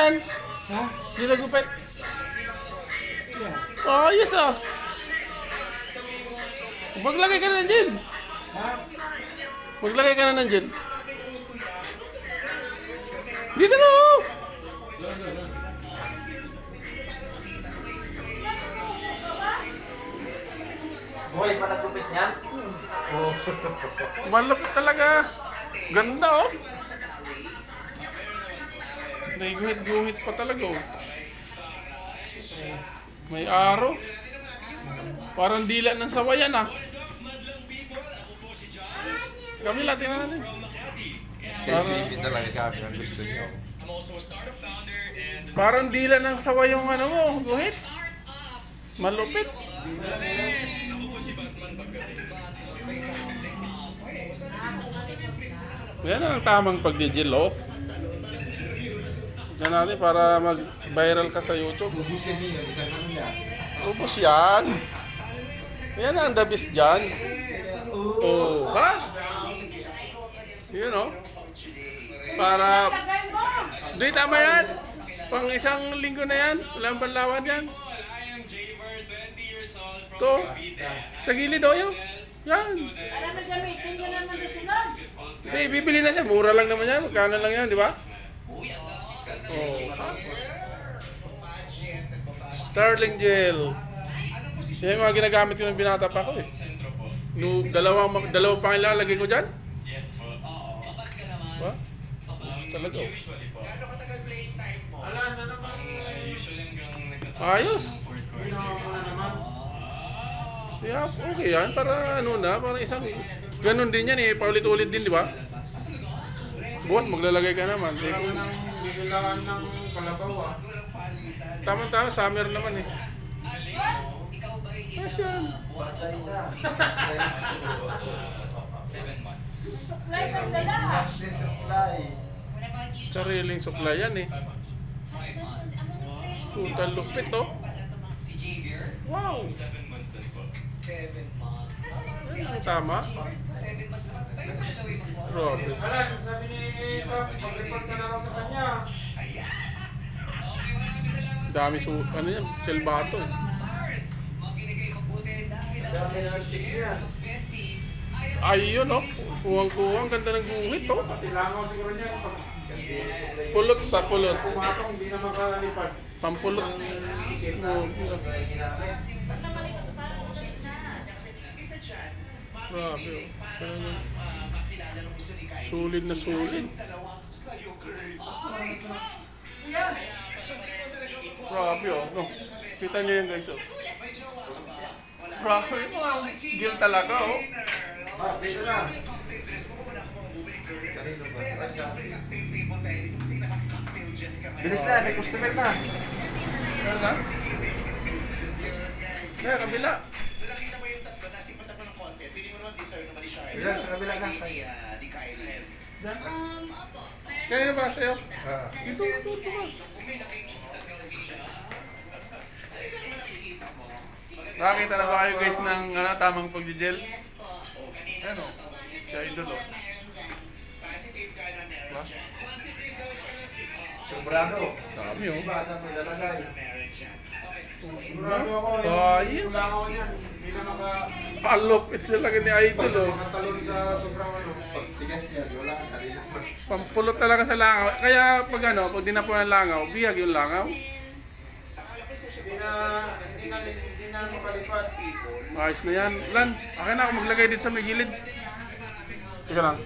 yan? Ha? Sino nagupit? Yan. Oh, ayos ah. Maglagay ka na ng gel. Ha? Maglagay ka na ng gel. Dito na oh. Boy, pa nagkupit niyan? Oh. Malapit talaga. Ganda oh. Naiguhit-guhit pa talaga oh. May araw. Parang dila ng sawayan ah. Kamila, tingnan natin. Kay talaga sabi ang gusto niyo. Parang dila ng sawa yung ano mo, guhit. Malupit. Yan ang tamang pagdijil oh. Yan natin para mag-viral ka sa YouTube. Bubusin niyo, isang ano niya. Ubus yan. Yan ang the best dyan. Oh, ha? Yun oh. Para... Di, tama yan. Pang isang linggo na yan. Walang panlawan yan. To. Sa gilid oh yun. Yan. Alam mo, gamitin nyo naman sa sunod. Hindi, bibili na siya. Mura lang naman yan. Magkano lang yan, di ba? Oh. Sterling gel. Yan yung mga ginagamit ko ng binata pa ko eh. No, dalawa pang ilalagay ko dyan. Diba? Talaga oh. Ayos. Yeah, okay yan. Para ano na, para isang... Ganun din yan eh. Paulit-ulit din, di ba? Bukas maglalagay ka naman. Eh, kung... Bibilangan ng kalabaw ah. Tama-tama, summer naman eh. Asyan. Supply kang dala. Sariling supply yan eh. Total lupit oh. Wow. Ayun, tama. Grabe. Alan, sabi ni Pap, mag-report ka na raw sa kanya. Dami ano yan, selbato eh. Dami na nag-check niya. Ayun oh. Kuwang-kuwang, ganda ng guhit oh. Tilangaw siguro niya. Pag Pulot pa, pulot. pumatong, hindi na makalipad. Pampulot. Oh, grabe oh. Ganun. Sulit na sulit. Grabe oh. No. Kita niyo yan guys oh. Grabe oh. Gil talaga oh. Ah, dito na. Bilis na, may customer na. Ano na? Kaya kabila. Bilis, sa kabila na. Kaya ba sa'yo? Ah. Ito ka. Nakakita na ba kayo guys ng tamang pag-gel? Ano? Siya idol oh. Diba? Sobrado. Dami oh. Iba, sa may lalagay. Sobrado ako eh. Ayun. Kulangaw niyan. Hindi na maka... Palopit talaga ni idol oh. Makatalon sa sobrang ano. Tigas niya, wala ka rin. Pampulot talaga sa langaw. Kaya pag ano, pag di na po ng langaw, biyag yung langaw. Hindi na makalipad. Ayos na yan. Lan, akin na ako maglagay dito sa may gilid. Teka lang.